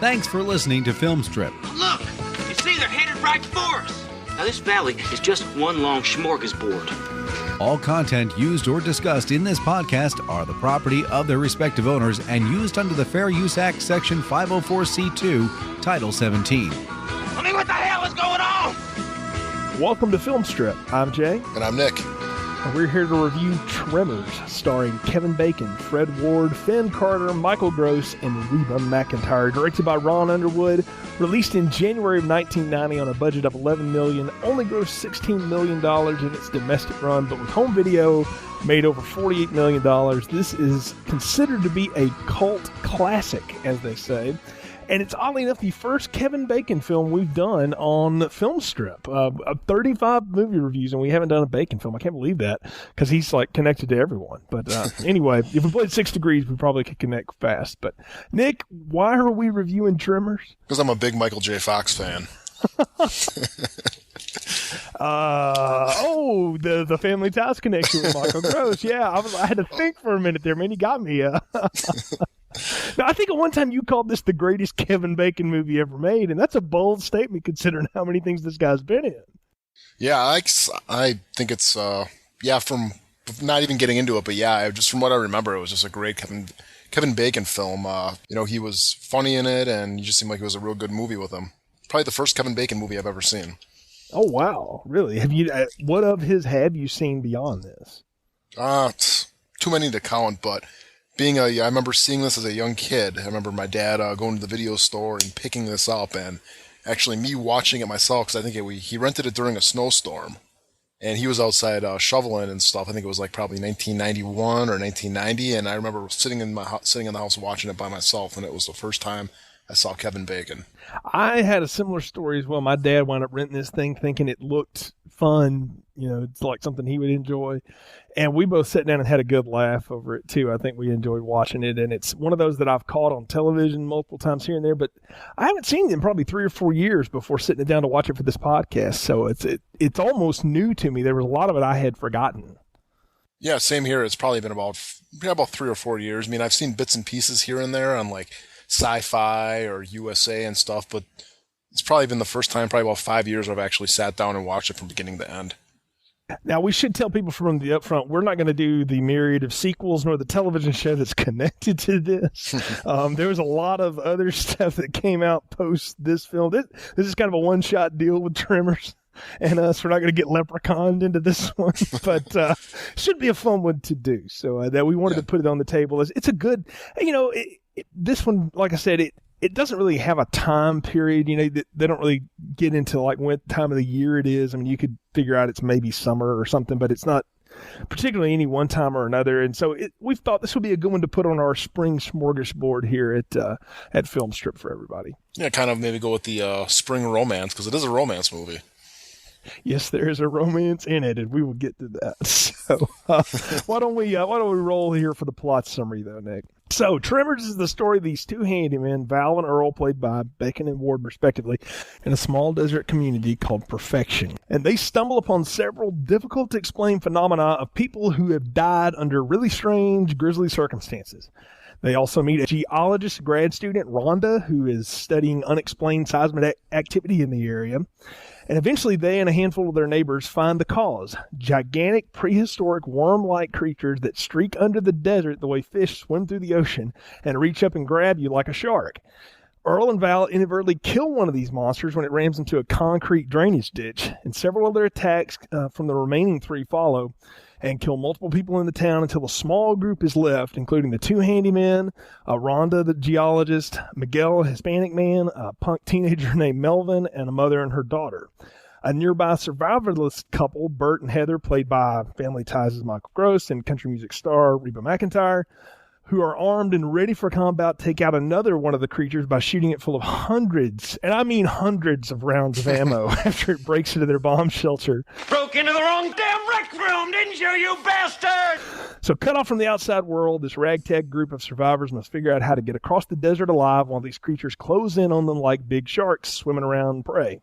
Thanks for listening to Film Strip. Look! You see, they're headed right for us! Now, this valley is just one long smorgasbord. All content used or discussed in this podcast are the property of their respective owners and used under the Fair Use Act, Section 504c2, Title 17. I mean, what the hell is going on? Welcome to Film Strip. I'm Jay. And I'm Nick. And we're here to review Tremors, starring Kevin Bacon, Fred Ward, Finn Carter, Michael Gross, and Reba McEntire. Directed by Ron Underwood, released in January of 1990 on a budget of $11 million, only grossed $16 million in its domestic run, but with home video made over $48 million. This is considered to be a cult classic, as they say. And it's oddly enough the first Kevin Bacon film we've done on Film Strip. 35 movie reviews, and we haven't done a Bacon film. I can't believe that, because he's like connected to everyone. But anyway, if we played 6 Degrees, we probably could connect fast. But Nick, why are we reviewing Tremors? Because I'm a big Michael J. Fox fan. The Family Ties connection with Michael Gross. Yeah, I had to think for a minute there, man. He got me. Now, I think at one time you called this the greatest Kevin Bacon movie ever made, and that's a bold statement considering how many things this guy's been in. Yeah, I think it's, from not even getting into it, but just from what I remember, it was just a great Kevin Bacon film. He was funny in it, and he just seemed like it was a real good movie with him. Probably the first Kevin Bacon movie I've ever seen. Oh, wow. Really? What of his have you seen beyond this? Too many to count, but I remember seeing this as a young kid. I remember my dad going to the video store and picking this up, and actually me watching it myself, because I think he rented it during a snowstorm, and he was outside shoveling and stuff. I think it was like probably 1991 or 1990, and I remember sitting in the house watching it by myself, and it was the first time I saw Kevin Bacon. I had a similar story as well. My dad wound up renting this thing thinking it looked fun. It's like something he would enjoy. And we both sat down and had a good laugh over it, too. I think we enjoyed watching it. And it's one of those that I've caught on television multiple times here and there. But I haven't seen it in probably 3 or 4 years before sitting it down to watch it for this podcast. So it's almost new to me. There was a lot of it I had forgotten. Yeah, same here. It's probably been about 3 or 4 years. I mean, I've seen bits and pieces here and there on like Sci-Fi or USA and stuff, but it's probably been the first time, probably about 5 years, I've actually sat down and watched it from beginning to end. Now, we should tell people from the upfront, we're not going to do the myriad of sequels nor the television show that's connected to this. There was a lot of other stuff that came out post this film. This is kind of a one-shot deal with Tremors and us. We're not going to get leprechauned into this one, but should be a fun one to do. So that we wanted to put it on the table. It's a good, this one, like I said, it doesn't really have a time period. They don't really get into like what time of the year it is. I mean, you could figure out it's maybe summer or something, but it's not particularly any one time or another. And so we've thought this would be a good one to put on our spring smorgasbord here at Film Strip for everybody. Yeah, kind of maybe go with the spring romance, because it is a romance movie. Yes, there is a romance in it, and we will get to that. So why don't we roll here for the plot summary, though, Nick? So, Tremors is the story of these 2 handymen, Val and Earl, played by Bacon and Ward, respectively, in a small desert community called Perfection. And they stumble upon several difficult-to-explain phenomena of people who have died under really strange, grisly circumstances. They also meet a geologist grad student, Rhonda, who is studying unexplained seismic activity in the area. And eventually they and a handful of their neighbors find the cause. Gigantic prehistoric worm-like creatures that streak under the desert the way fish swim through the ocean and reach up and grab you like a shark. Earl and Val inadvertently kill one of these monsters when it rams into a concrete drainage ditch, and several other attacks from the remaining 3 follow and kill multiple people in the town until a small group is left, including the 2 handymen, Rhonda, the geologist, Miguel, a Hispanic man, a punk teenager named Melvin, and a mother and her daughter. A nearby survivalist couple, Bert and Heather, played by Family Ties' Michael Gross and country music star Reba McEntire, who are armed and ready for combat, take out another one of the creatures by shooting it full of hundreds, and I mean hundreds of rounds of ammo after it breaks into their bomb shelter. Broke into the wrong damn rec room, didn't you, you bastard? So cut off from the outside world, this ragtag group of survivors must figure out how to get across the desert alive while these creatures close in on them like big sharks swimming around prey.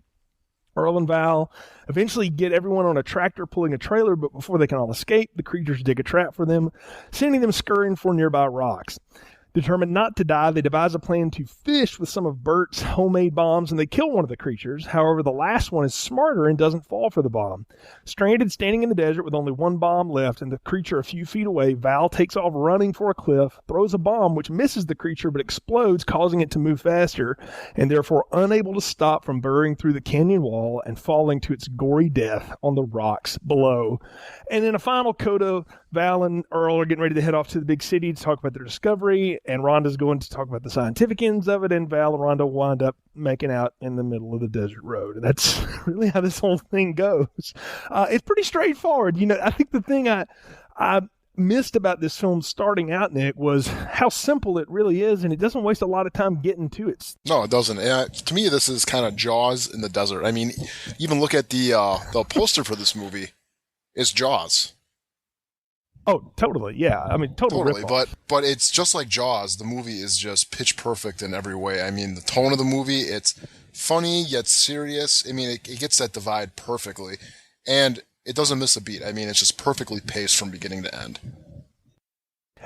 Earl and Val eventually get everyone on a tractor pulling a trailer, but before they can all escape, the creatures dig a trap for them, sending them scurrying for nearby rocks. Determined not to die, they devise a plan to fish with some of Bert's homemade bombs, and they kill one of the creatures. However, the last one is smarter and doesn't fall for the bomb. Stranded, standing in the desert with only one bomb left and the creature a few feet away, Val takes off running for a cliff, throws a bomb which misses the creature but explodes, causing it to move faster, and therefore unable to stop from burrowing through the canyon wall and falling to its gory death on the rocks below. And in a final coda, Val and Earl are getting ready to head off to the big city to talk about their discovery, and Rhonda's going to talk about the scientific ends of it, and Val and Rhonda wind up making out in the middle of the desert road. And that's really how this whole thing goes. It's pretty straightforward. I think the thing I missed about this film starting out, Nick, was how simple it really is, and it doesn't waste a lot of time getting to it. No, it doesn't. To me, this is kind of Jaws in the desert. I mean, even look at the poster for this movie. It's Jaws. Oh, totally. Yeah. I mean, totally. But it's just like Jaws. The movie is just pitch perfect in every way. I mean, the tone of the movie, it's funny yet serious. I mean, it gets that divide perfectly. And it doesn't miss a beat. I mean, it's just perfectly paced from beginning to end.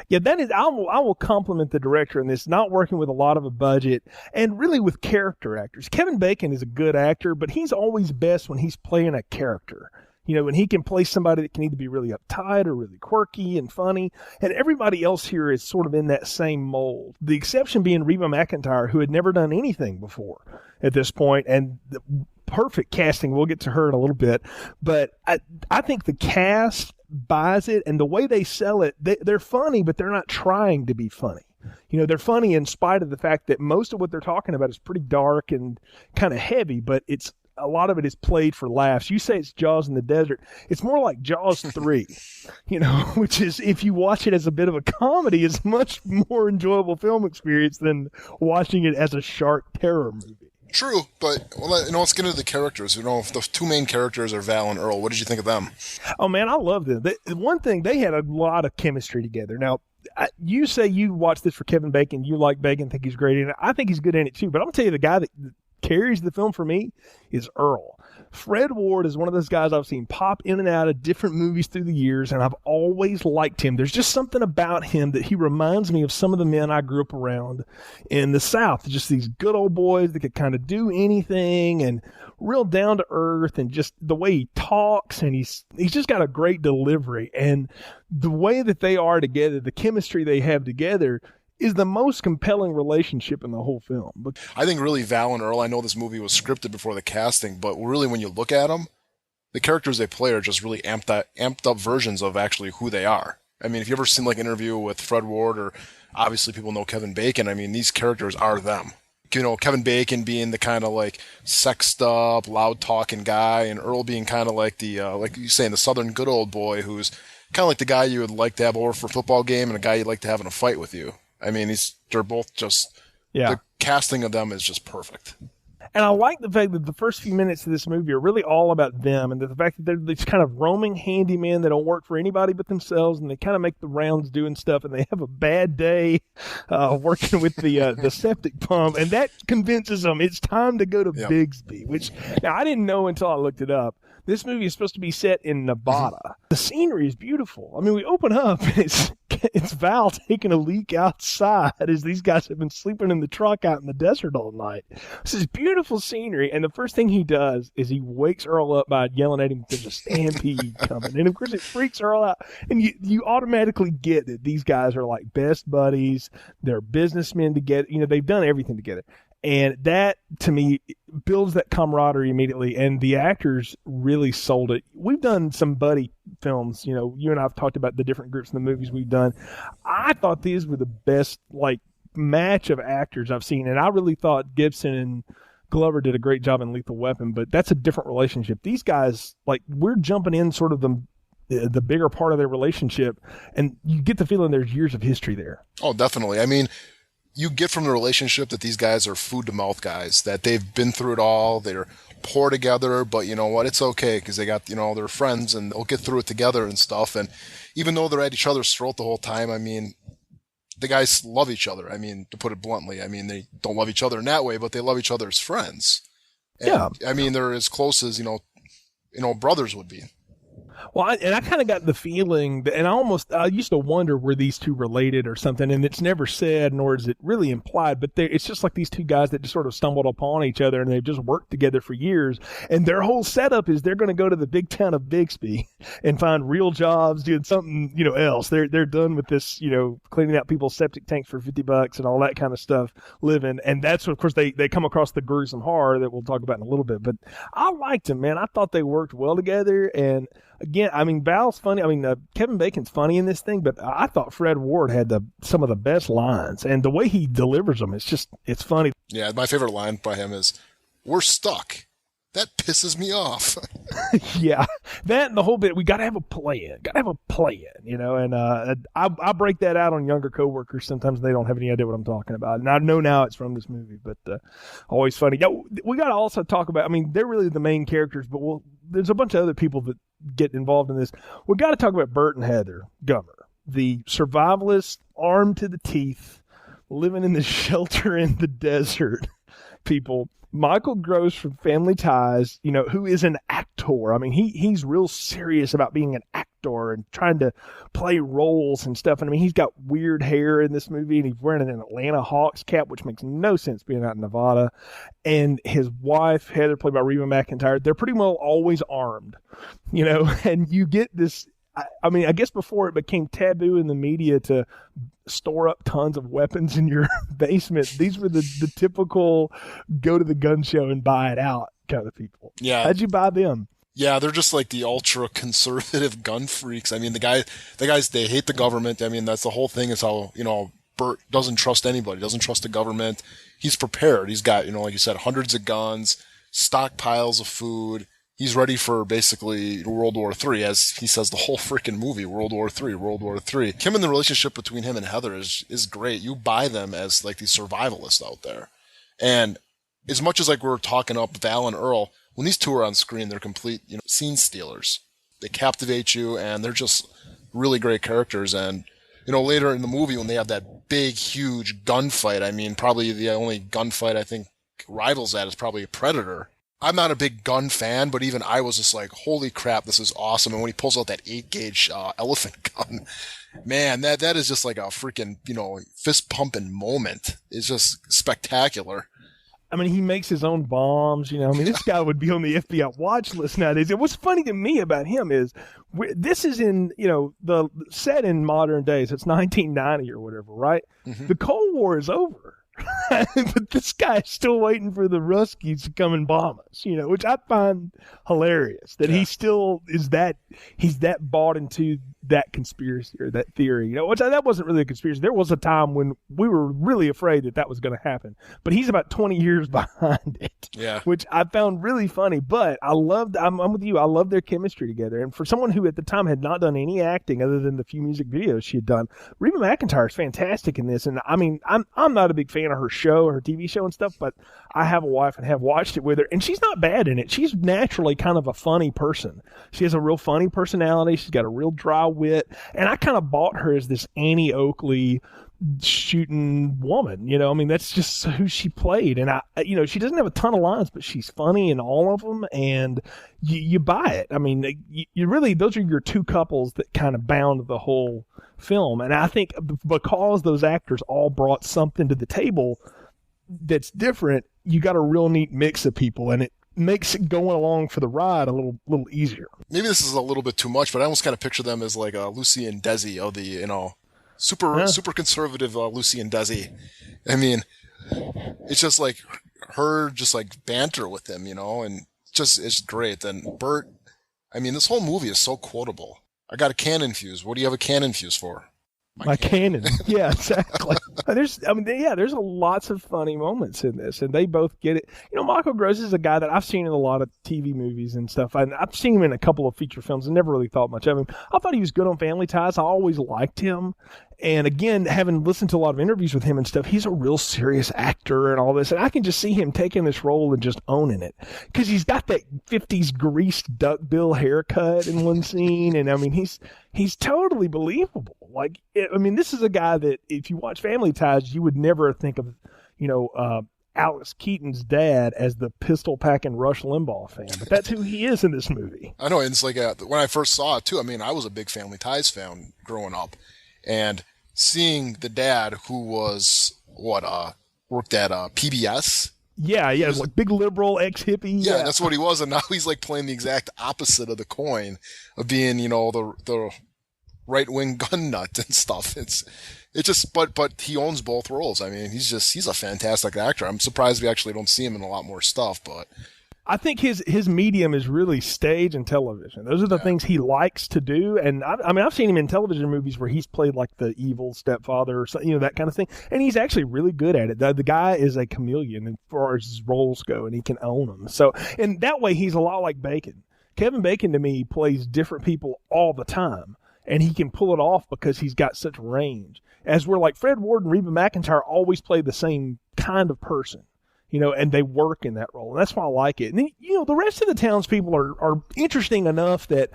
Yeah, that is. I will compliment the director in this, not working with a lot of a budget and really with character actors. Kevin Bacon is a good actor, but he's always best when he's playing a character. When he can play somebody that can either be really uptight or really quirky and funny. And everybody else here is sort of in that same mold. The exception being Reba McEntire, who had never done anything before at this point, and the perfect casting. We'll get to her in a little bit. But I think the cast buys it, and the way they sell it, they're funny, but they're not trying to be funny. They're funny in spite of the fact that most of what they're talking about is pretty dark and kind of heavy, but a lot of it is played for laughs. You say it's Jaws in the desert. It's more like Jaws 3, which is, if you watch it as a bit of a comedy, is much more enjoyable film experience than watching it as a shark terror movie. True, but let's get into the characters. If the two main characters are Val and Earl, what did you think of them? Oh, man, I love them. One thing, they had a lot of chemistry together. Now, you say you watched this for Kevin Bacon. You like Bacon, think he's great in it. I think he's good in it, too. But I'm going to tell you, the guy that carries the film for me is Earl. Fred Ward is one of those guys I've seen pop in and out of different movies through the years, and I've always liked him. There's just something about him that he reminds me of some of the men I grew up around in the South. Just these good old boys that could kind of do anything and real down to earth, and just the way he talks, and he's just got a great delivery. And the way that they are together, the chemistry they have together, is the most compelling relationship in the whole film. I think really Val and Earl, I know this movie was scripted before the casting, but really when you look at them, the characters they play are just really amped up versions of actually who they are. I mean, if you ever seen like an interview with Fred Ward, or obviously people know Kevin Bacon, I mean, these characters are them. Kevin Bacon being the kind of like sexed up, loud talking guy, and Earl being kind of like the, like you saying, the southern good old boy who's kind of like the guy you would like to have over for a football game and a guy you'd like to have in a fight with you. I mean, they're both just, the casting of them is just perfect. And I like the fact that the first few minutes of this movie are really all about them, and the fact that they're these kind of roaming handymen that don't work for anybody but themselves, and they kind of make the rounds doing stuff, and they have a bad day working with the septic pump, and that convinces them it's time to go to Bigsby, which now I didn't know until I looked it up. This movie is supposed to be set in Nevada. The scenery is beautiful. I mean, we open up and it's Val taking a leak outside as these guys have been sleeping in the truck out in the desert all night. This is beautiful scenery, and the first thing he does is he wakes Earl up by yelling at him that there's a stampede coming. And of course it freaks Earl out, and you automatically get that these guys are like best buddies. They're businessmen together. They've done everything together. And that, to me, builds that camaraderie immediately, and the actors really sold it. We've done some buddy films. You and I have talked about the different groups in the movies we've done. I thought these were the best, match of actors I've seen, and I really thought Gibson and Glover did a great job in Lethal Weapon, but that's a different relationship. These guys, we're jumping in sort of the bigger part of their relationship, and you get the feeling there's years of history there. Oh, definitely. I mean, you get from the relationship that these guys are food-to-mouth guys, that they've been through it all, they're poor together, but you know what, it's okay, because they got, they're friends, and they'll get through it together and stuff, and even though they're at each other's throat the whole time, I mean, the guys love each other, I mean, to put it bluntly, I mean, they don't love each other in that way, but they love each other as friends. And, I mean, they're as close as, brothers would be. Well, I kind of got the feeling that, and I used to wonder were these two related or something, and it's never said, nor is it really implied, but it's just like these two guys that just sort of stumbled upon each other, and they've just worked together for years, and their whole setup is they're going to go to the big town of Bixby and find real jobs doing something, else. They're done with this, cleaning out people's septic tanks for $50 and all that kind of stuff, living, and that's, of course, they come across the gruesome horror that we'll talk about in a little bit, but I liked them, man. I thought they worked well together, and again, I mean, Val's funny. I mean, Kevin Bacon's funny in this thing, but I thought Fred Ward had some of the best lines, and the way he delivers them, it's funny. Yeah, my favorite line by him is, "We're stuck. That pisses me off." Yeah, that and the whole bit. We got to have a plan. And I break that out on younger coworkers. Sometimes they don't have any idea what I'm talking about, and I know now it's from this movie, but always funny. Yeah, we got to also talk about. I mean, they're really the main characters, but there's a bunch of other people that get involved in this. We got to talk about Bert and Heather Gummer, the survivalists, armed to the teeth, living in the shelter in the desert people. Michael Gross from Family Ties, who is an actor. I mean, he's real serious about being an actor and trying to play roles and stuff. And I mean, he's got weird hair in this movie, and he's wearing an Atlanta Hawks cap, which makes no sense being out in Nevada. And his wife, Heather, played by Reba McEntire, they're pretty well always armed, and you get this. I mean, I guess before it became taboo in the media to store up tons of weapons in your basement, these were the typical go to the gun show and buy it out kind of people. Yeah. How'd you buy them? Yeah, they're just like the ultra conservative gun freaks. I mean, the guys, they hate the government. I mean, that's the whole thing is how, Bert doesn't trust anybody, doesn't trust the government. He's prepared. He's got, like you said, hundreds of guns, stockpiles of food. He's ready for basically World War III, as he says the whole freaking movie, World War III, World War III. Kim and the relationship between him and Heather is great. You buy them as like these survivalists out there. And as much as like we're talking up Val and Earl, when these two are on screen, they're complete, scene stealers. They captivate you, and they're just really great characters. And, later in the movie when they have that big, huge gunfight, I mean, probably the only gunfight I think rivals that is probably Predator. I'm not a big gun fan, but even I was just like, holy crap, this is awesome. And when he pulls out that 8-gauge elephant gun, man, that is just like a freaking, fist pumping moment. It's just spectacular. I mean, he makes his own bombs, I mean, this guy would be on the FBI watch list nowadays. And what's funny to me about him is this is in, the set in modern days. It's 1990 or whatever, right? Mm-hmm. The Cold War is over. But this guy's still waiting for the Ruskies to come and bomb us, which I find hilarious that he still is he's that bought into that conspiracy or that theory, which that wasn't really a conspiracy. There was a time when we were really afraid that was going to happen, but he's about 20 years behind it, which I found really funny. But I'm with you. I love their chemistry together. And for someone who at the time had not done any acting other than the few music videos she had done, Reba McEntire is fantastic in this. And I mean, I'm not a big fan of her TV show and stuff, but I have a wife and have watched it with her, and she's not bad in it. She's naturally kind of a funny person. She has a real funny personality. She's got a real dry wit, and I kind of bought her as this Annie Oakley shooting woman. I mean, that's just who she played, and she doesn't have a ton of lines, but she's funny in all of them, and you buy it. I mean, you really, those are your two couples that kind of bound the whole film, and I think because those actors all brought something to the table that's different, you got a real neat mix of people, and it makes it going along for the ride a little easier. Maybe this is a little bit too much, but I almost kind of picture them as like Lucy and Desi of the super conservative Lucy and Desi. I mean, it's just like her just like banter with him, and it's great. Then Bert, I mean, this whole movie is so quotable. I got a cannon fuse. What do you have a cannon fuse for? My cannon. Yeah, exactly. There's lots of funny moments in this, and they both get it. Michael Gross is a guy that I've seen in a lot of TV movies and stuff. I've seen him in a couple of feature films and never really thought much of him. I thought he was good on Family Ties. I always liked him. And again, having listened to a lot of interviews with him and stuff, he's a real serious actor and all this. And I can just see him taking this role and just owning it. Because he's got that 50s greased duckbill haircut in one scene. And I mean, he's totally believable. This is a guy that if you watch Family Ties, you would never think of, Alex Keaton's dad as the pistol-packing Rush Limbaugh fan, but that's who he is in this movie. I know, and it's like when I first saw it too. I mean, I was a big Family Ties fan growing up, and seeing the dad who was worked at PBS. Yeah, like big liberal, ex-hippie. Yeah, that's what he was, and now he's like playing the exact opposite of the coin of being, the right-wing gun nut and stuff. It's just, but he owns both roles. I mean, he's a fantastic actor. I'm surprised we actually don't see him in a lot more stuff, but I think his medium is really stage and television. Those are the things he likes to do. And I've seen him in television movies where he's played like the evil stepfather or something, that kind of thing. And he's actually really good at it. The guy is a chameleon as far as his roles go, and he can own them. So, in that way, he's a lot like Bacon. Kevin Bacon, to me, plays different people all the time. And he can pull it off because he's got such range. As we're like Fred Ward and Reba McEntire always play the same kind of person. And they work in that role. And that's why I like it. And then, the rest of the townspeople are interesting enough that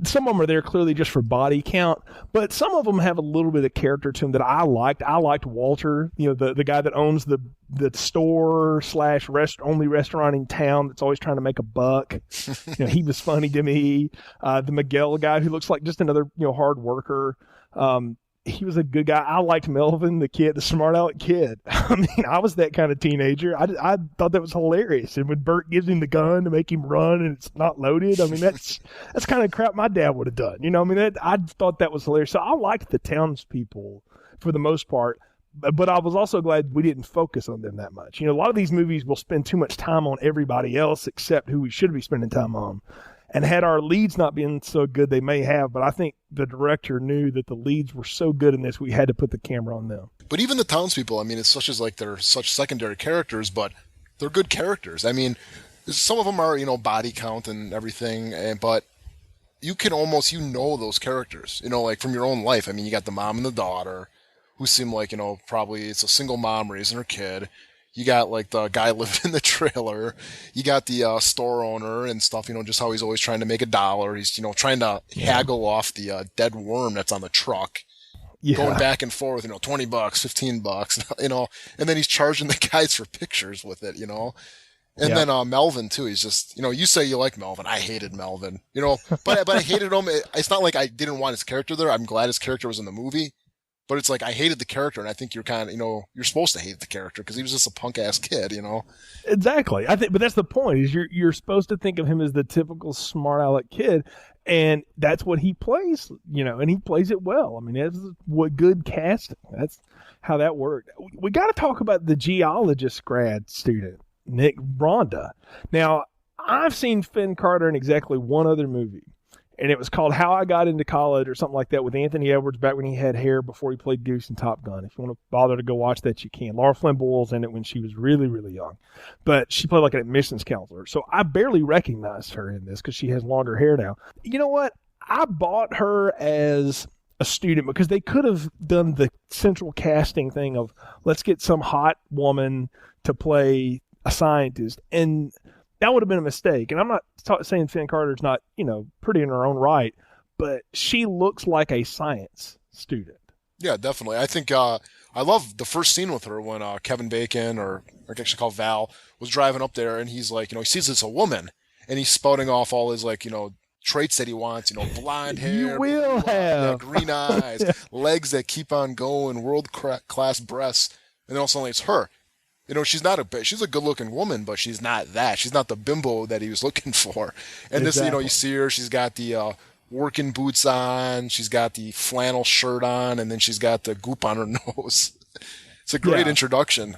some of them are there clearly just for body count, but some of them have a little bit of character to them that I liked. I liked Walter, the guy that owns the store / only restaurant in town that's always trying to make a buck. He was funny to me. The Miguel guy who looks like just another, hard worker. He was a good guy. I liked Melvin, the smart aleck kid. I mean, I was that kind of teenager. I thought that was hilarious. And when Bert gives him the gun to make him run and it's not loaded, I mean, that's kind of crap my dad would have done. I thought that was hilarious. So I liked the townspeople for the most part, but I was also glad we didn't focus on them that much. A lot of these movies will spend too much time on everybody else except who we should be spending time on. And had our leads not been so good, they may have, but I think the director knew that the leads were so good in this, we had to put the camera on them. But even the townspeople, I mean, it's such as like they're such secondary characters, but they're good characters. I mean, some of them are, body count and everything, but you can almost, those characters, like from your own life. I mean, you got the mom and the daughter who seem like, probably it's a single mom raising her kid. You got like the guy living in the trailer. You got the store owner and stuff, just how he's always trying to make $1. He's, trying to haggle off the dead worm that's on the truck. Yeah. Going back and forth, $20, $15, and then he's charging the guys for pictures with it, And then Melvin too. He's just, you say you like Melvin. I hated Melvin, but I hated him. It's not like I didn't want his character there. I'm glad his character was in the movie. But it's like I hated the character, and I think you're kind of, you're supposed to hate the character because he was just a punk ass kid, Exactly. But that's the point. Is you're supposed to think of him as the typical smart aleck kid, and that's what he plays, and he plays it well. I mean, that's what good casting. That's how that worked. We got to talk about the geologist grad student, Nick Rhonda. Now, I've seen Finn Carter in exactly one other movie. And it was called How I Got Into College or something like that with Anthony Edwards back when he had hair before he played Goose in Top Gun. If you want to bother to go watch that, you can. Laura Flynn Boyle's in it when she was really, really young. But she played like an admissions counselor. So I barely recognized her in this because she has longer hair now. You know what? I bought her as a student because they could have done the central casting thing of let's get some hot woman to play a scientist. And that would have been a mistake. And I'm not saying Finn Carter's not, pretty in her own right, but she looks like a science student. Yeah, definitely. I think I love the first scene with her when Kevin Bacon, or actually called Val, was driving up there, and he's like, he sees it's a woman, and he's spouting off all his traits that he wants, blonde hair, you will have green eyes, legs that keep on going, world-class breasts, and then all of a sudden it's her. She's a good-looking woman, but she's not that. She's not the bimbo that he was looking for. And exactly. This, you see her, she's got the working boots on, she's got the flannel shirt on, and then she's got the goop on her nose. It's a great introduction.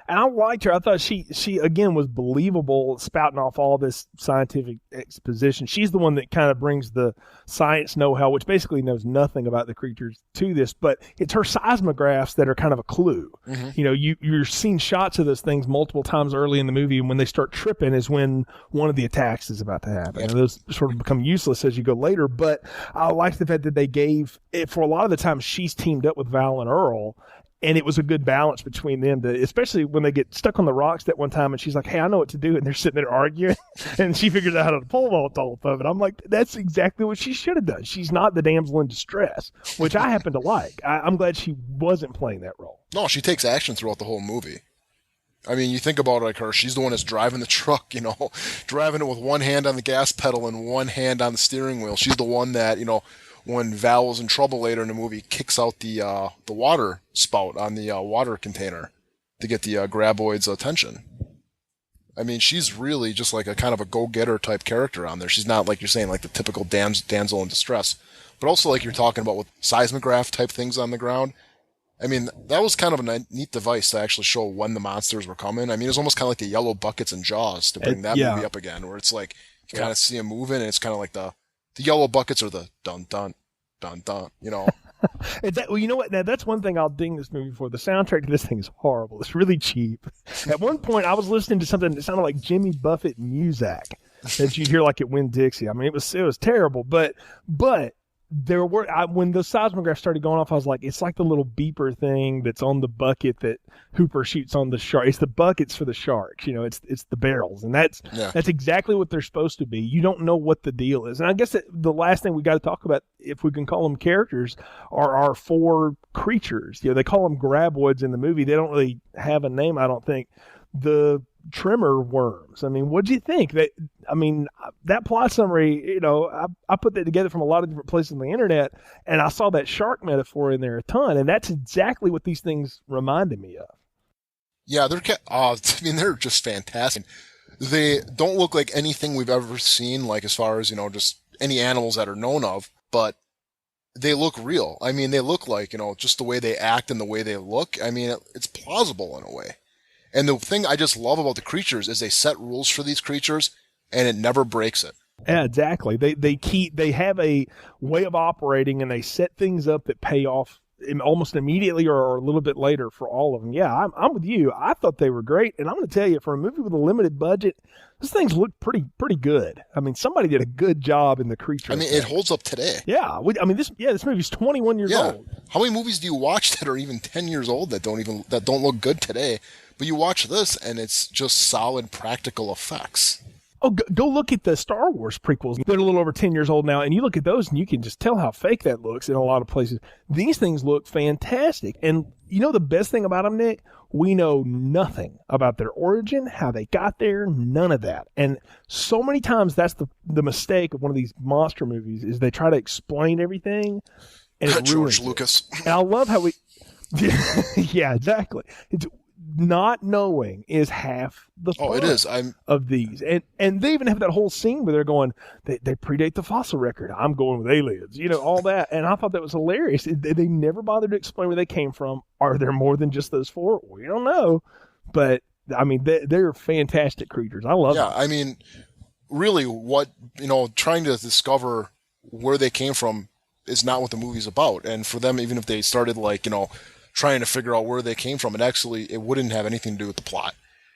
And I liked her. I thought she again was believable, spouting off all this scientific exposition. She's the one that kind of brings the science know-how, which basically knows nothing about the creatures to this, but it's her seismographs that are kind of a clue. Mm-hmm. You're seeing shots of those things multiple times early in the movie, and when they start tripping is when one of the attacks is about to happen. And those sort of become useless as you go later, but I like the fact that they gave it, for a lot of the time, she's teamed up with Val and Earl. And it was a good balance between them, especially when they get stuck on the rocks that one time and she's like, hey, I know what to do. And they're sitting there arguing and she figures out how to pole vault off of it. I'm like, that's exactly what she should have done. She's not the damsel in distress, which I happen to like. I'm glad she wasn't playing that role. No, she takes action throughout the whole movie. I mean, you think about like her, she's the one that's driving the truck, driving it with one hand on the gas pedal and one hand on the steering wheel. She's the one that, when Val was in trouble later in the movie, kicks out the water spout on the water container to get the graboid's attention. I mean, she's really just like a kind of a go-getter type character on there. She's not, like you're saying, like the typical damsel in distress. But also, like you're talking about with seismograph type things on the ground. I mean, that was kind of a neat device to actually show when the monsters were coming. I mean, it was almost kind of like the yellow buckets and Jaws to bring that movie up again, where it's like you kind of see them moving, and it's kind of like the yellow buckets are the dun dun dun dun, Well, you know what? Now that's one thing I'll ding this movie for. The soundtrack to this thing is horrible. It's really cheap. At one point, I was listening to something that sounded like Jimmy Buffett Muzak that you'd hear like at Winn-Dixie. I mean, it was terrible, but there were when the seismograph started going off, I was like, it's like the little beeper thing that's on the bucket that Hooper shoots on the shark. It's the buckets for the sharks, it's the barrels, and that's exactly what they're supposed to be. You don't know what the deal is, and I guess the last thing we got to talk about, if we can call them characters, are our 4 creatures. They call them graboids in the movie. They don't really have a name, I don't think. The Tremor worms. I mean, what'd you think? That plot summary, I put that together from a lot of different places on the internet, and I saw that shark metaphor in there a ton, and that's exactly what these things reminded me of. Yeah, they're just fantastic. They don't look like anything we've ever seen, like as far as, just any animals that are known of, but they look real. I mean, they look like, just the way they act and the way they look. I mean, it's plausible in a way. And the thing I just love about the creatures is they set rules for these creatures, and it never breaks it. Yeah, exactly. They have a way of operating, and they set things up that pay off almost immediately or a little bit later for all of them. Yeah, I'm with you. I thought they were great, and I'm going to tell you, for a movie with a limited budget, these things look pretty good. I mean, somebody did a good job in the creature. I mean, it holds up today. Yeah, this movie's 21 years old. How many movies do you watch that are even 10 years old that don't look good today? But you watch this, and it's just solid practical effects. Oh, go look at the Star Wars prequels. They're a little over 10 years old now, and you look at those, and you can just tell how fake that looks in a lot of places. These things look fantastic. And the best thing about them, Nick? We know nothing about their origin, how they got there, none of that. And so many times that's the mistake of one of these monster movies, is they try to explain everything, and it George Lucas. And I love how we... Yeah, exactly. It's... Not knowing is half the fun it is. of these. And they even have that whole scene where they're going, they predate the fossil record. I'm going with aliens, all that. And I thought that was hilarious. They never bothered to explain where they came from. Are there more than just those 4? We don't know. But, I mean, they're fantastic creatures. I love them. Yeah, I mean, really what, trying to discover where they came from is not what the movie's about. And for them, even if they started trying to figure out where they came from, it wouldn't have anything to do with the plot.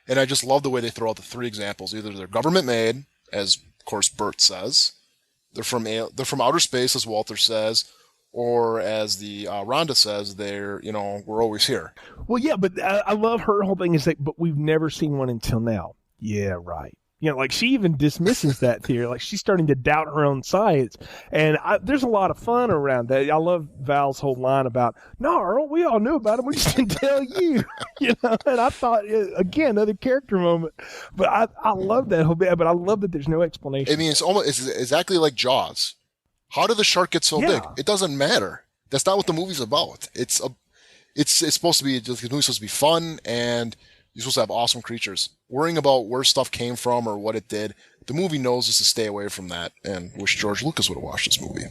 And I just love the way they throw out the 3 examples. Either they're government made, as of course Bert says, they're from outer space, as Walter says, or as the Rhonda says, we're always here. Well, yeah, but I love her whole thing is that, but we've never seen one until now. Yeah, right. She even dismisses that theory. Like, she's starting to doubt her own science. And there's a lot of fun around that. I love Val's whole line about, no, Earl, we all knew about it. We just didn't tell you. And I thought, again, another character moment. But I love that whole bit. But I love that there's no explanation. I mean, it's exactly like Jaws. How did the shark get so big? It doesn't matter. That's not what the movie's about. It's supposed to be, the movie's supposed to be fun, and you're supposed to have awesome creatures. Worrying about where stuff came from or what it did, the movie knows us to stay away from that, and wish George Lucas would have watched this movie.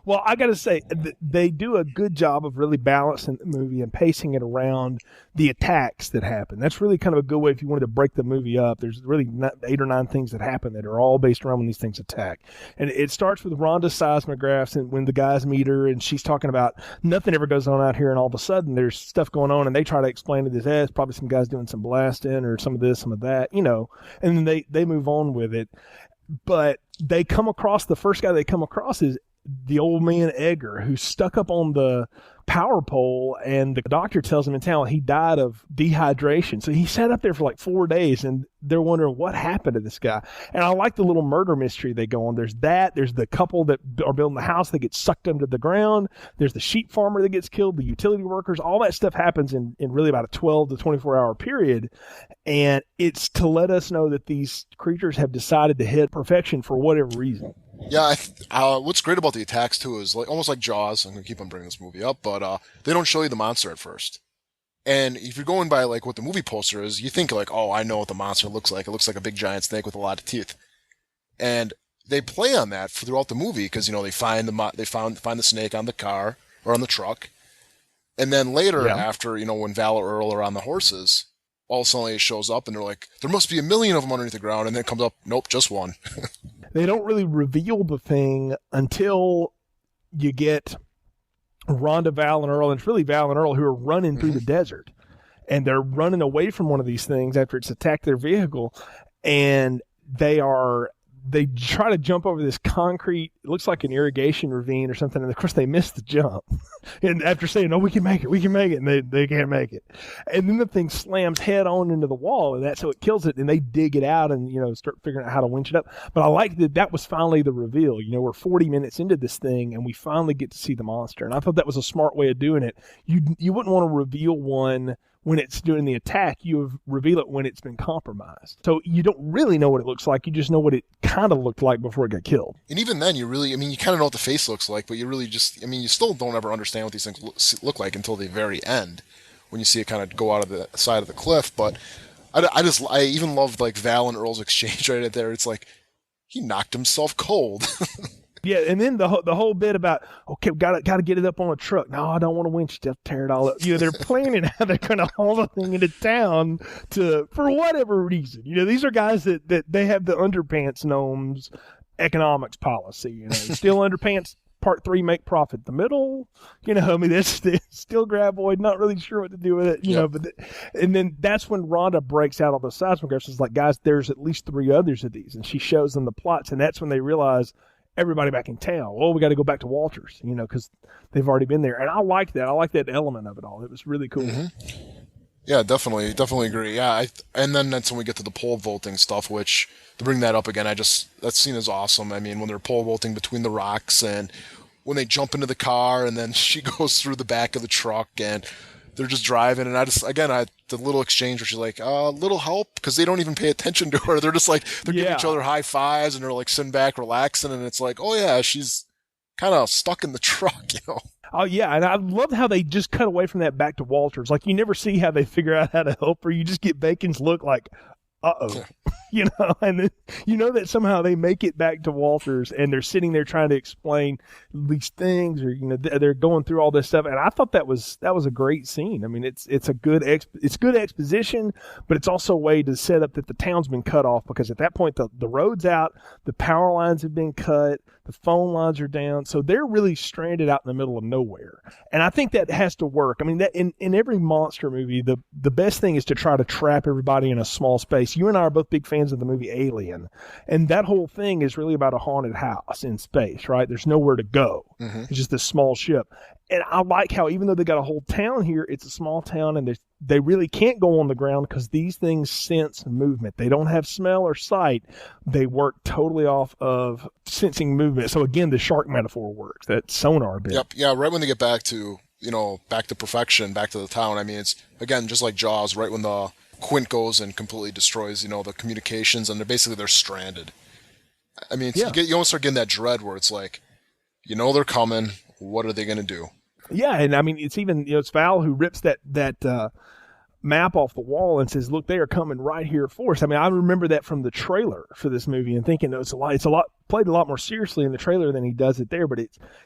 Well, I got to say, they do a good job of really balancing the movie and pacing it around the attacks that happen. That's really kind of a good way if you wanted to break the movie up. There's really 8 or 9 things that happen that are all based around when these things attack. And it starts with Rhonda's seismographs, and when the guys meet her, and she's talking about nothing ever goes on out here, and all of a sudden there's stuff going on, and they try to explain it as, it's probably some guys doing some blasting or some of this, some of that, and then they move on with it. But they come across, the first guy they come across is the old man Edgar, who's stuck up on the power pole, and the doctor tells him in town he died of dehydration. So he sat up there for like 4 days, and they're wondering what happened to this guy. And I like the little murder mystery they go on. There's the couple that are building the house that gets sucked under the ground. There's the sheep farmer that gets killed, the utility workers. All that stuff happens in really about a 12 to 24 hour period. And it's to let us know that these creatures have decided to hit perfection for whatever reason. Yeah, what's great about the attacks too is like almost like Jaws. I'm gonna keep on bringing this movie up, but they don't show you the monster at first. And if you're going by like what the movie poster is, you think like, oh, I know what the monster looks like. It looks like a big giant snake with a lot of teeth. And they play on that throughout the movie because they find the snake on the car or on the truck, and then later after when Val or Earl are on the horses, all of a sudden it shows up and they're like, there must be a million of them underneath the ground, and then it comes up, nope, just one. They don't really reveal the thing until you get Rhonda, Val, and Earl, and it's really Val and Earl who are running through the desert. And they're running away from one of these things after it's attacked their vehicle. And they try to jump over this concrete, it looks like an irrigation ravine or something. And of course they miss the jump. And after saying, no, we can make it. And they can't make it. And then the thing slams head on into the wall, and that's how it kills it. And they dig it out and, start figuring out how to winch it up. But I like that was finally the reveal. We're 40 minutes into this thing and we finally get to see the monster. And I thought that was a smart way of doing it. You wouldn't want to reveal one when it's doing the attack. You reveal it when it's been compromised. So you don't really know what it looks like. You just know what it kind of looked like before it got killed. And even then, you kind of know what the face looks like, but you really you still don't ever understand what these things look like until the very end when you see it kind of go out of the side of the cliff. But I even loved like Val and Earl's exchange right there. It's like, he knocked himself cold. Yeah, and then the whole bit about, okay, got to get it up on a truck. No, I don't want to winch it, tear it all up. They're planning how they're going to haul the thing into town for whatever reason. These are guys that they have the underpants gnomes economics policy. Steal underpants, part 3, make profit. The middle, that's still graboid, not really sure what to do with it, Yep. And then that's when Rhonda breaks out all the seismographs. It's like, guys, there's at least 3 others of these, and she shows them the plots, and that's when they realize everybody back in town, well, we got to go back to Walters, because they've already been there. And I like that. I like that element of it all. It was really cool. Mm-hmm. Yeah, definitely agree. Yeah, and then that's when we get to the pole vaulting stuff, which, to bring that up again, that scene is awesome. I mean, when they're pole vaulting between the rocks and when they jump into the car and then she goes through the back of the truck and they're just driving, and the little exchange where she's like, little help, because they don't even pay attention to her. They're just like, they're giving each other high fives and they're like sitting back relaxing, and it's like, oh yeah, she's kind of stuck in the truck, Oh yeah, and I love how they just cut away from that back to Walters. Like, you never see how they figure out how to help her. You just get Bacon's look like, uh-oh. And then that somehow they make it back to Walters and they're sitting there trying to explain these things, or they're going through all this stuff. And I thought that was a great scene. I mean, it's good exposition, but it's also a way to set up that the town's been cut off, because at that point the road's out, the power lines have been cut, the phone lines are down, so they're really stranded out in the middle of nowhere. And I think that has to work. I mean, that in every monster movie, the best thing is to try to trap everybody in a small space. You and I are both big fans of the movie Alien, and that whole thing is really about a haunted house in space, right? There's nowhere to go. Mm-hmm. It's just this small ship. And I like how, even though they got a whole town here, it's a small town, and they really can't go on the ground because these things sense movement. They don't have smell or sight. They work totally off of sensing movement. So again, the shark metaphor works, that sonar bit. Yep. Yeah. Right when they get back to perfection, back to the town. I mean, it's again just like Jaws. Right when the Quint goes and completely destroys, the communications, and they're stranded. I mean, you almost start getting that dread where it's like, they're coming. What are they going to do? Yeah, and I mean, it's even, it's Val who rips that map off the wall and says, look, they are coming right here for us. I mean, I remember that from the trailer for this movie and thinking played a lot more seriously in the trailer than he does it there, but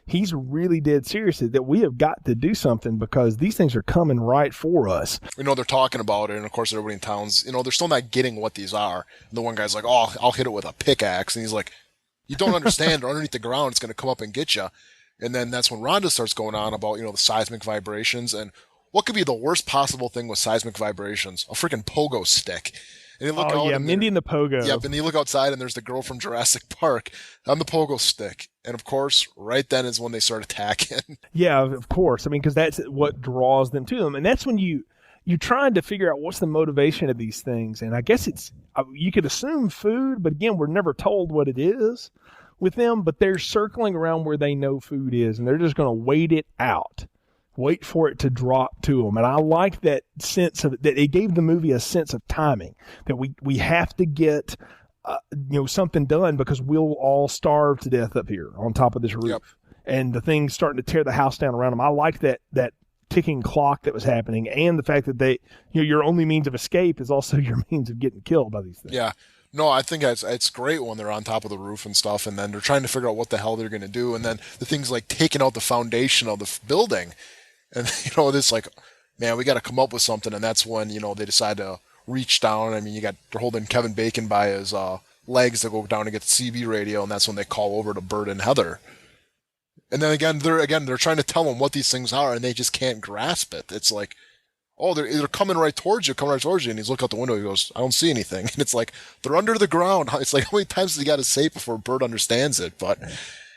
he's really dead serious that we have got to do something because these things are coming right for us. We know they're talking about it, and of course everybody in town's, they're still not getting what these are. And the one guy's like, oh, I'll hit it with a pickaxe, and he's like, you don't understand, underneath the ground it's going to come up and get you. And then that's when Rhonda starts going on about, the seismic vibrations, and what could be the worst possible thing with seismic vibrations? A freaking pogo stick. And you look out and Mindy and the Pogo. Yep, and you look outside and there's the girl from Jurassic Park on the pogo stick. And of course, right then is when they start attacking. Yeah, of course. I mean, because that's what draws them to them. And that's when you're trying to figure out what's the motivation of these things. And I guess you could assume food, but again, we're never told what it is with them, but they're circling around where they know food is, and they're just going to wait it out. Wait for it to drop to them. And I like that sense of that it gave the movie a sense of timing, that we have to get something done because we'll all starve to death up here on top of this roof. Yep. And the thing's starting to tear the house down around them. I like that ticking clock that was happening, and the fact that your only means of escape is also your means of getting killed by these things. Yeah. No, I think it's great when they're on top of the roof and stuff, and then they're trying to figure out what the hell they're going to do, and then the thing's like taking out the foundation of the building. And, it's like, man, we got to come up with something, and that's when, they decide to reach down. I mean, they're holding Kevin Bacon by his legs to go down to get the CB radio, and that's when they call over to Bert and Heather. And then they're trying to tell them what these things are, and they just can't grasp it. It's like, oh, they're coming right towards you, and he's looking out the window, he goes, I don't see anything. And it's like, they're under the ground. It's like, how many times has he got to say it before Bert understands it? But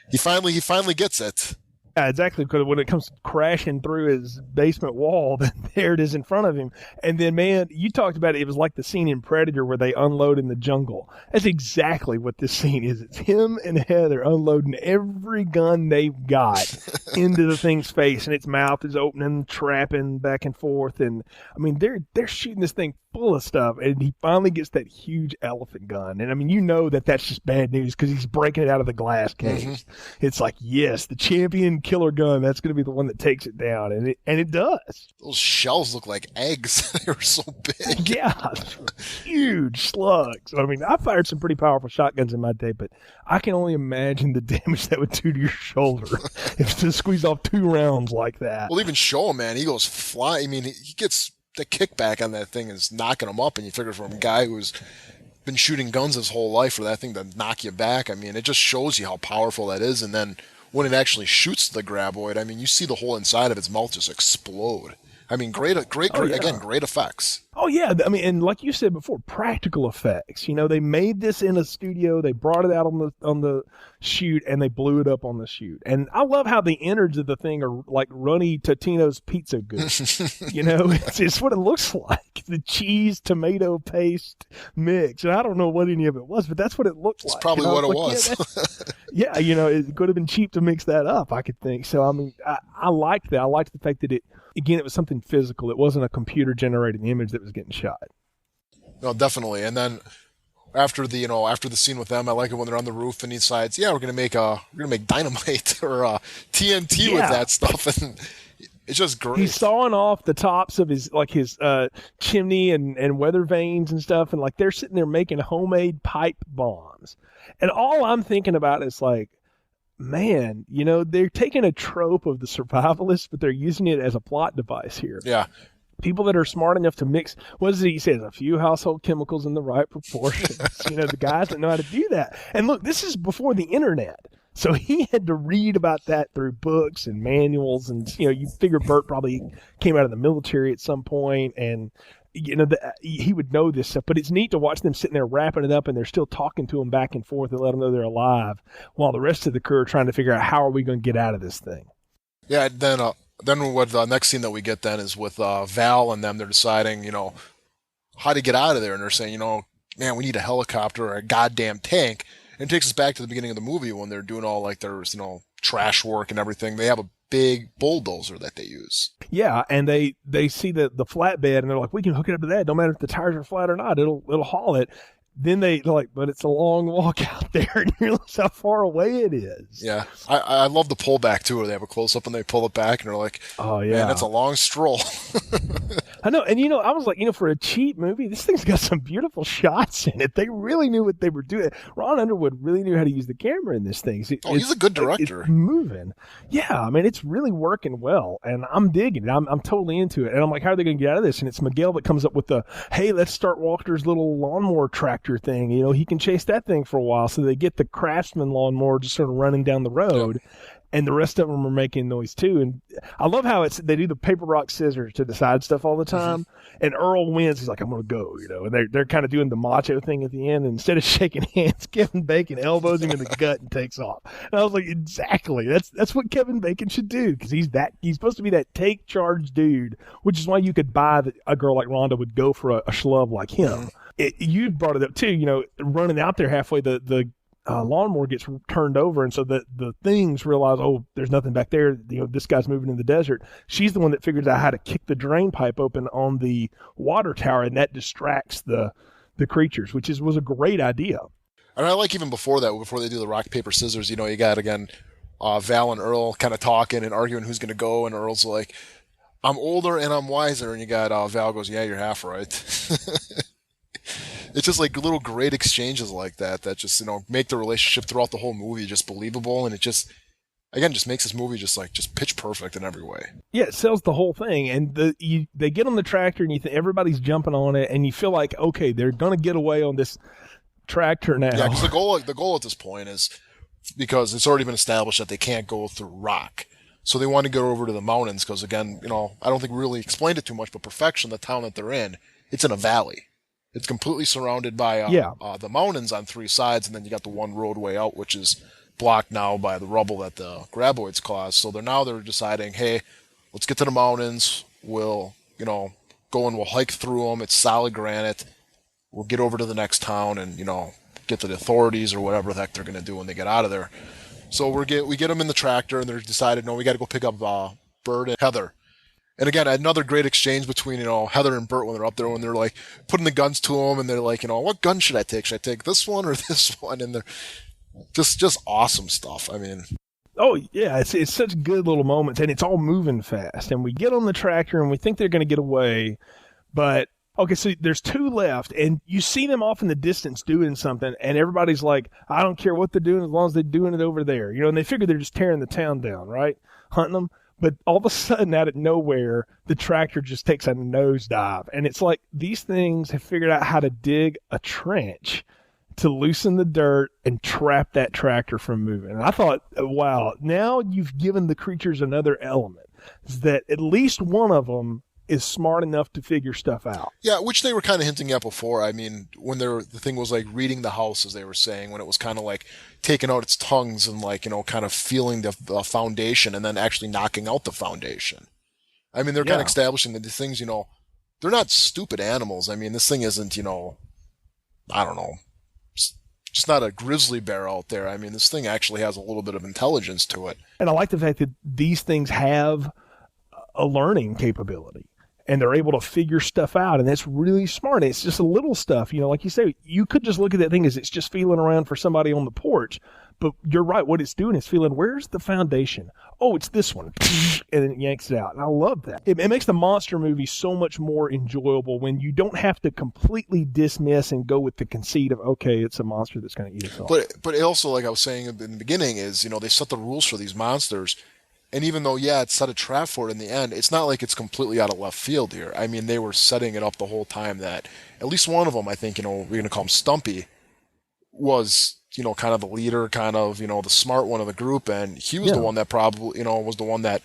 he finally gets it. Yeah, exactly, because when it comes crashing through his basement wall, then there it is in front of him. And then, man, you talked about it. It was like the scene in Predator where they unload in the jungle. That's exactly what this scene is. It's him and Heather unloading every gun they've got into the thing's face, and its mouth is opening, trapping back and forth. And, I mean, they're shooting this thing full of stuff, and he finally gets that huge elephant gun. And, I mean, that's just bad news because he's breaking it out of the glass case. Mm-hmm. It's like, yes, the champion killer gun, that's going to be the one that takes it down, and it does. Those shells look like eggs. They were so big. Yeah, huge slugs. I mean, I fired some pretty powerful shotguns in my day, but I can only imagine the damage that would do to your shoulder if to squeeze off 2 rounds like that. Well, even show him, man, he goes flying. I mean, he gets the kickback on that thing is knocking him up, and you figure from a guy who's been shooting guns his whole life for that thing to knock you back. I mean, it just shows you how powerful that is, and then when it actually shoots the graboid, I mean, you see the whole inside of its mouth just explode. I mean, great, again, great effects. Oh, yeah. I mean, and like you said before, practical effects. They made this in a studio. They brought it out on the shoot, and they blew it up on the shoot. And I love how the innards of the thing are like runny Totino's pizza goods. It's what it looks like. The cheese, tomato paste mix. And I don't know what any of it was, but that's what it looked like. It's probably what it was. Yeah, it could have been cheap to mix that up, I could think. So, I mean, I liked that. I liked the fact that it was something physical. It wasn't a computer-generated image that was getting shot. No, definitely. And then after the scene with them, I like it when they're on the roof and he decides, yeah, we're gonna make dynamite or TNT with that stuff, and it's just great. He's sawing off the tops of his chimney and weather vanes and stuff, and like they're sitting there making homemade pipe bombs. And all I'm thinking about is like, man, they're taking a trope of the survivalist, but they're using it as a plot device here. Yeah. People that are smart enough to mix, what does he say? A few household chemicals in the right proportions. The guys that know how to do that. And look, this is before the internet. So he had to read about that through books and manuals. And, you figure Bert probably came out of the military at some point, and, he would know this stuff. But it's neat to watch them sitting there wrapping it up, and they're still talking to him back and forth and let them know they're alive, while the rest of the crew are trying to figure out how are we going to get out of this thing. Yeah, then what the next scene that we get then is with Val and them. They're deciding, how to get out of there. And they're saying, man, we need a helicopter or a goddamn tank. And it takes us back to the beginning of the movie when they're doing all like their, trash work and everything. They have a big bulldozer that they use. Yeah, and they see the flatbed, and they're like, we can hook it up to that. No matter if the tires are flat or not, it'll haul it. Then they're like, but it's a long walk out there, and you realize how far away it is. Yeah, I love the pullback too, where they have a close up and they pull it back, and they're like, oh yeah, man, that's a long stroll. I know, and I was like, for a cheap movie, this thing's got some beautiful shots in it. They really knew what they were doing. Ron Underwood really knew how to use the camera in this thing. He's a good director. It's moving. Yeah, I mean, it's really working well, and I'm digging it. I'm totally into it, and I'm like, how are they going to get out of this? And it's Miguel that comes up with hey, let's start Walter's little lawnmower tractor thing. He can chase that thing for a while, so they get the Craftsman lawnmower just sort of running down the road. Yep. and the rest of them are making noise too. And I love how they do the paper, rock, scissors to decide stuff all the time. And Earl wins. He's like, I'm going to go, and they're kind of doing the macho thing at the end. And instead of shaking hands, Kevin Bacon elbows him in the gut and takes off. And I was like, exactly. That's what Kevin Bacon should do, because he's supposed to be that take charge dude, which is why you could buy that a girl like Rhonda would go for a schlub like him. You brought it up too, running out there halfway, the lawnmower gets turned over, and so the things realize, oh, there's nothing back there. This guy's moving in the desert. She's the one that figures out how to kick the drain pipe open on the water tower, and that distracts the creatures, which was a great idea. And I like even before that, before they do the rock, paper, scissors, you got, again, Val and Earl kind of talking and arguing who's going to go, and Earl's like, I'm older and I'm wiser, and you got Val goes, yeah, you're half right. It's just like little great exchanges like that just, make the relationship throughout the whole movie just believable, and it just, again, just makes this movie just pitch perfect in every way. Yeah, it sells the whole thing, and they get on the tractor, and you think everybody's jumping on it, and you feel like, okay, they're going to get away on this tractor now. Yeah, because the goal at this point is, because it's already been established that they can't go through rock, so they want to go over to the mountains, because, again, I don't think we really explained it too much, but Perfection, the town that they're in, it's in a valley. It's completely surrounded by the mountains on three sides, and then you got the one roadway out, which is blocked now by the rubble that the graboids caused. So they're deciding, hey, let's get to the mountains. We'll, go and we'll hike through them. It's solid granite. We'll get over to the next town and, get to the authorities or whatever the heck they're going to do when they get out of there. So we get them in the tractor, and they're decided, no, we got to go pick up Bert and Heather. And again, another great exchange between, Heather and Bert when they're up there, when they're like putting the guns to them, and they're like, what gun should I take? Should I take this one or this one? And they're just awesome stuff. I mean, oh yeah, it's such good little moments, and it's all moving fast. And we get on the tractor, and we think they're going to get away, but okay, so there's two left, and you see them off in the distance doing something, and everybody's like, I don't care what they're doing as long as they're doing it over there, and they figure they're just tearing the town down, right? Hunting them. But all of a sudden, out of nowhere, the tractor just takes a nosedive. And it's like these things have figured out how to dig a trench to loosen the dirt and trap that tractor from moving. And I thought, wow, now you've given the creatures another element. Is that at least one of them is smart enough to figure stuff out. Yeah, which they were kind of hinting at before. I mean, when the thing was like reading the house, as they were saying, when it was kind of like taking out its tongues and like, kind of feeling the foundation and then actually knocking out the foundation. I mean, they're kind of establishing that these things, they're not stupid animals. I mean, this thing isn't, I don't know, just not a grizzly bear out there. I mean, this thing actually has a little bit of intelligence to it. And I like the fact that these things have a learning capability. And they're able to figure stuff out, and that's really smart. It's just a little stuff, like you say. You could just look at that thing as it's just feeling around for somebody on the porch, but you're right. What it's doing is feeling, where's the foundation? Oh, it's this one, and then it yanks it out. And I love that. It makes the monster movie so much more enjoyable when you don't have to completely dismiss and go with the conceit of, okay, it's a monster that's going to eat us all. But it also, like I was saying in the beginning, is they set the rules for these monsters. And even though, it set a trap for it in the end, it's not like it's completely out of left field here. I mean, they were setting it up the whole time that at least one of them, I think, we're going to call him Stumpy, was, kind of the leader, kind of, the smart one of the group. And he was the one that probably, was the one that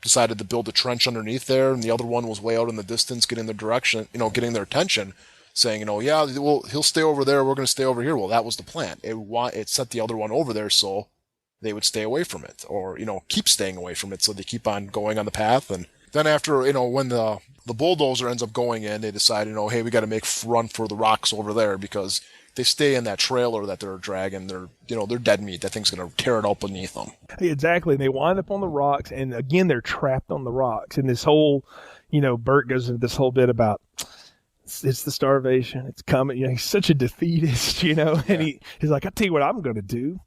decided to build a trench underneath there. And the other one was way out in the distance, getting their direction, getting their attention, saying, well, he'll stay over there. We're going to stay over here. Well, that was the plan. It set the other one over there so they would stay away from it, or, keep staying away from it, so they keep on going on the path. And then after, when the bulldozer ends up going in, they decide, hey, we got to make run for the rocks over there, because they stay in that trailer that they're dragging. They're dead meat. That thing's going to tear it out beneath them. Exactly. They wind up on the rocks, and again, they're trapped on the rocks. And this whole, Bert goes into this whole bit about, it's the starvation. It's coming. He's such a defeatist, and he's like, I'll tell you what I'm going to do.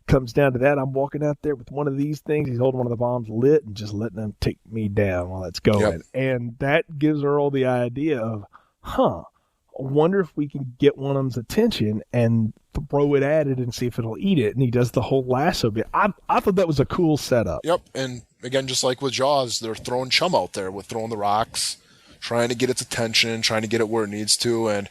Comes down to that. I'm walking out there with one of these things. He's holding one of the bombs lit and just letting them take me down while it's going. Yep. And that gives Earl the idea of, I wonder if we can get one of them's attention and throw it at it and see if it'll eat it. And he does the whole lasso bit. I thought that was a cool setup. Yep. And again, just like with Jaws, they're throwing chum out there with throwing the rocks, trying to get its attention, trying to get it where it needs to. And,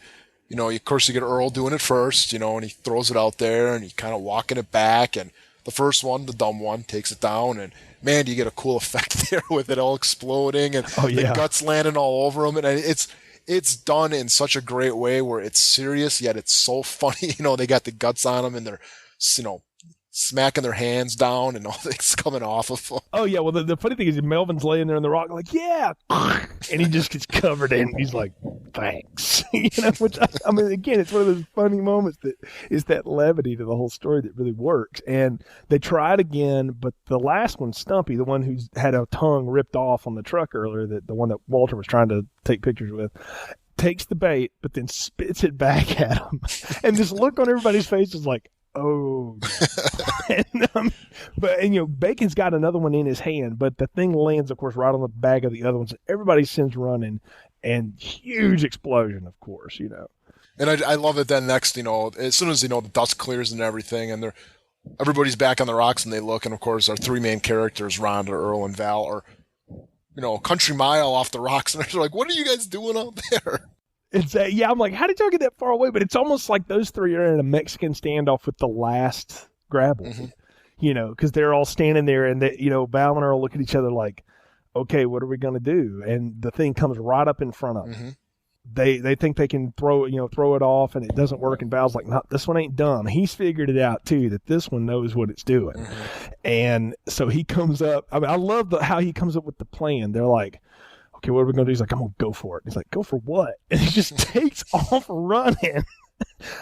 of course, you get Earl doing it first, and he throws it out there and he's kind of walking it back. And the first one, the dumb one, takes it down, and man, do you get a cool effect there with it all exploding and the guts landing all over him, and it's done in such a great way where it's serious yet it's so funny. They got the guts on them and they're smacking their hands down and all things coming off of them. Oh yeah, well the funny thing is Melvin's laying there in the rock like, yeah, and he just gets covered in. He's like, thanks, Which I mean, again, it's one of those funny moments that is that levity to the whole story that really works. And they tried again, but the last one, Stumpy, the one who's had a tongue ripped off on the truck earlier, the one that Walter was trying to take pictures with, takes the bait, but then spits it back at him, and this look on everybody's face is like, oh, but Bacon's got another one in his hand, but the thing lands, of course, right on the back of the other one. So everybody sends running, and huge explosion, of course, And I love it. Then next, as soon as the dust clears and everything, and everybody's back on the rocks, and they look, and of course, our three main characters, Rhonda, Earl, and Val, are a country mile off the rocks, and they're like, "What are you guys doing out there?" I'm like, how did y'all get that far away? But it's almost like those three are in a Mexican standoff with the last grapple, because they're all standing there, and Val and Earl look at each other like, okay, what are we going to do? And the thing comes right up in front of them. They think they can throw it off, and it doesn't work. And Val's like, no, this one ain't dumb. He's figured it out too, that this one knows what it's doing. And so he comes up. I mean, I love how he comes up with the plan. They're like, okay, what are we going to do? He's like, I'm going to go for it. He's like, go for what? And he just takes off running.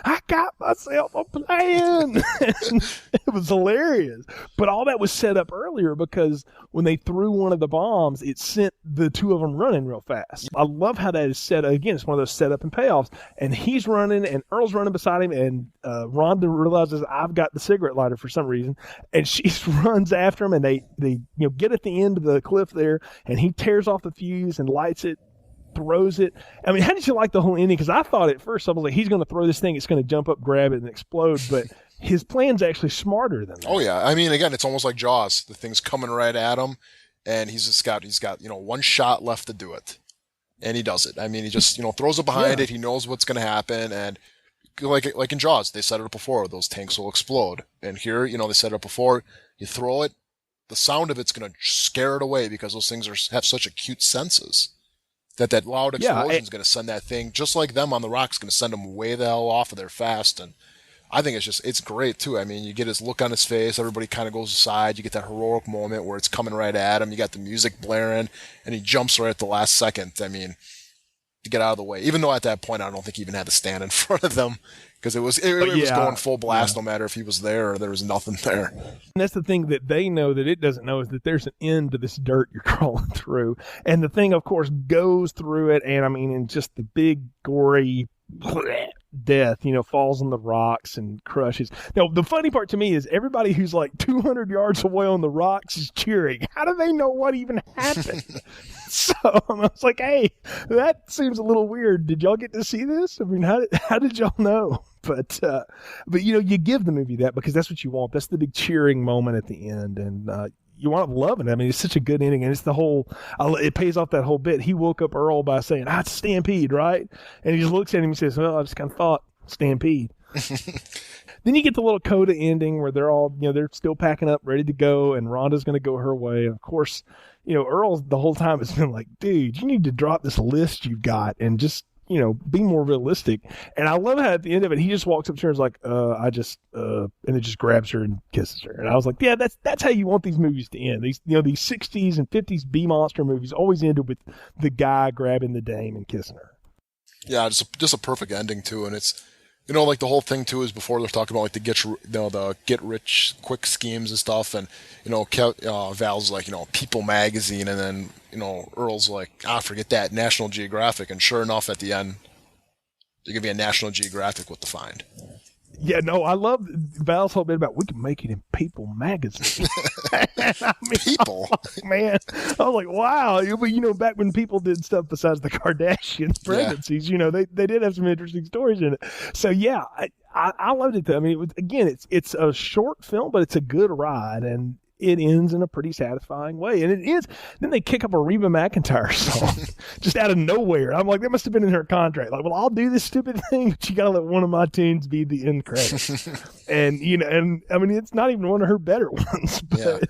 I got myself a plan. It was hilarious. But all that was set up earlier because when they threw one of the bombs, it sent the two of them running real fast. I love how that is set. Again, it's one of those setup and payoffs. And he's running, and Earl's running beside him, and Rhonda realizes I've got the cigarette lighter for some reason, and she runs after him, and they get at the end of the cliff there, and he tears off the fuse and lights it, throws it. I mean, how did you like the whole ending? Because I thought at first, I was like, he's going to throw this thing, it's going to jump up, grab it, and explode. But his plan's actually smarter than that. Oh, yeah. I mean, again, it's almost like Jaws. The thing's coming right at him, and he's got one shot left to do it. And he does it. I mean, he just, throws it behind it. He knows what's going to happen. And like in Jaws, they set it up before. Those tanks will explode. And here, they set it up before. You throw it, the sound of it's going to scare it away because those things have such acute senses. That loud explosion is going to send that thing, just like them on the rocks, going to send them way the hell off of there fast. And I think it's great, too. I mean, you get his look on his face. Everybody kind of goes aside. You get that heroic moment where it's coming right at him. You got the music blaring, and he jumps right at the last second. I mean, to get out of the way. Even though at that point, I don't think he even had to stand in front of them because it was going full blast no matter if he was there or there was nothing there. And that's the thing that they know that it doesn't know is that there's an end to this dirt you're crawling through. And the thing, of course, goes through it. And I mean, in just the big, gory death, falls on the rocks and crushes. Now, the funny part to me is everybody who's like 200 yards away on the rocks is cheering. How do they know what even happened? So I was like, hey, that seems a little weird. Did y'all get to see this? I mean, how did y'all know? But you give the movie that because that's what you want. That's the big cheering moment at the end. And you want to love it. I mean, it's such a good ending, and it's the whole. It pays off that whole bit. He woke up Earl by saying, "It's a stampede, right?" And he just looks at him and says, "Well, I just kind of thought stampede." Then you get the little coda ending where they're all, they're still packing up, ready to go, and Rhonda's going to go her way. And of course, Earl the whole time has been like, "Dude, you need to drop this list you've got and just." Be more realistic. And I love how at the end of it, he just walks up to her and is like, and it just grabs her and kisses her. And I was like, yeah, that's how you want these movies to end. These 60s and 50s B-monster movies always ended with the guy grabbing the dame and kissing her. Yeah, just a perfect ending too. And it's, like the whole thing too is before they're talking about like the get rich quick schemes and stuff. And, Val's like, People Magazine. And then, Earl's like, forget that, National Geographic. And sure enough, at the end, you're going to be a National Geographic with the find. Yeah, no, I love Val's whole bit about we can make it in People Magazine. People? Man, I was like, wow. But, back when people did stuff besides the Kardashian pregnancies, they did have some interesting stories in it. So, yeah, I loved it. I mean, it's a short film, but it's a good ride. And it ends in a pretty satisfying way. And it is. Then they kick up a Reba McEntire song just out of nowhere. I'm like, that must have been in her contract. Like, well, I'll do this stupid thing, but you got to let one of my tunes be the end credits. And, I mean, it's not even one of her better ones, but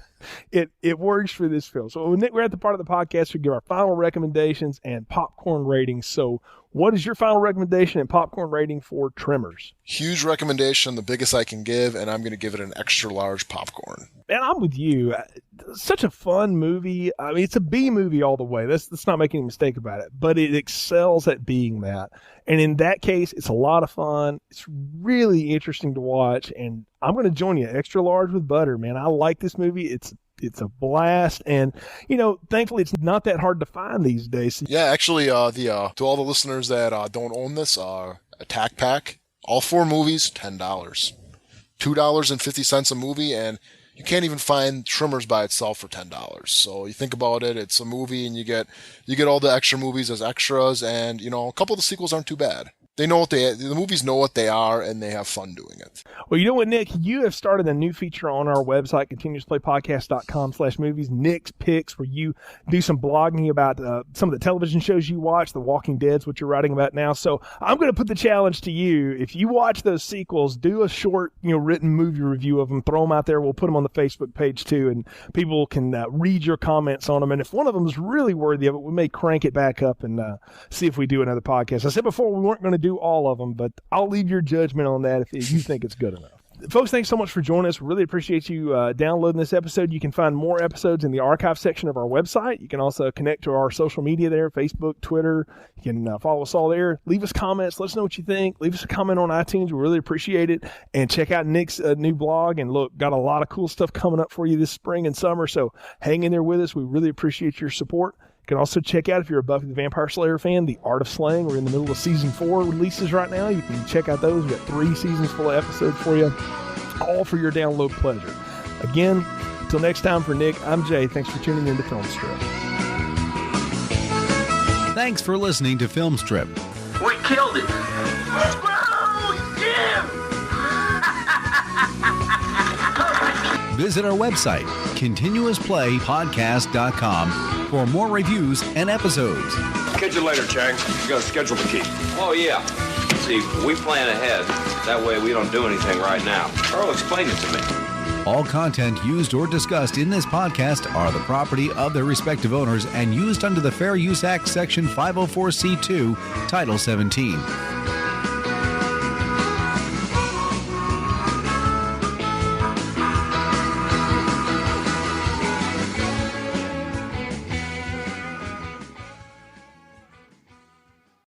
it works for this film. So, Nick, we're at the part of the podcast we give our final recommendations and popcorn ratings. So, what is your final recommendation and popcorn rating for Tremors? Huge recommendation, the biggest I can give, and I'm going to give it an extra large popcorn. Man, I'm with you. Such a fun movie. I mean, it's a B movie all the way. Let's not make any mistake about it. But it excels at being that. And in that case, it's a lot of fun. It's really interesting to watch. And I'm going to join you. Extra large with butter, man. I like this movie. It's a blast, and thankfully it's not that hard to find these days. Yeah, actually, to all the listeners that don't own this, Attack Pack, all 4 movies, $10, $2.50 a movie, and you can't even find Tremors by itself for $10. So you think about it, it's a movie, and you get all the extra movies as extras, and a couple of the sequels aren't too bad. They know the movies know what they are, and they have fun doing it. Well, you know what, Nick? You have started a new feature on our website, continuousplaypodcast.com/movies, Nick's Picks, where you do some blogging about some of the television shows you watch, The Walking Dead's what you're writing about now. So I'm going to put the challenge to you. If you watch those sequels, do a short, written movie review of them, throw them out there. We'll put them on the Facebook page too, and people can read your comments on them. And if one of them is really worthy of it, we may crank it back up and see if we do another podcast. I said before we weren't going to do all of them, but I'll leave your judgment on that if you think it's good enough. Folks, thanks so much for joining us. We really appreciate you downloading this episode. You can find more episodes in the archive section of our website. You can also connect to our social media there, Facebook, Twitter. You can follow us all there. Leave us comments. Let us know what you think. Leave us a comment on iTunes. We really appreciate it. And check out Nick's new blog. And look, got a lot of cool stuff coming up for you this spring and summer. So hang in there with us. We really appreciate your support. You can also check out, if you're a Buffy the Vampire Slayer fan, The Art of Slaying. We're in the middle of season 4 releases right now. You can check out those. We've got 3 seasons full of episodes for you, all for your download pleasure. Again, until next time, for Nick, I'm Jay. Thanks for tuning in to Film Strip. Thanks for listening to Film Strip. We killed it. Visit our website, continuousplaypodcast.com, for more reviews and episodes. Catch you later, Chang. You gotta schedule the key. Oh, yeah. See, we plan ahead. That way we don't do anything right now. Earl, explain it to me. All content used or discussed in this podcast are the property of their respective owners and used under the Fair Use Act, Section 504C2, Title 17.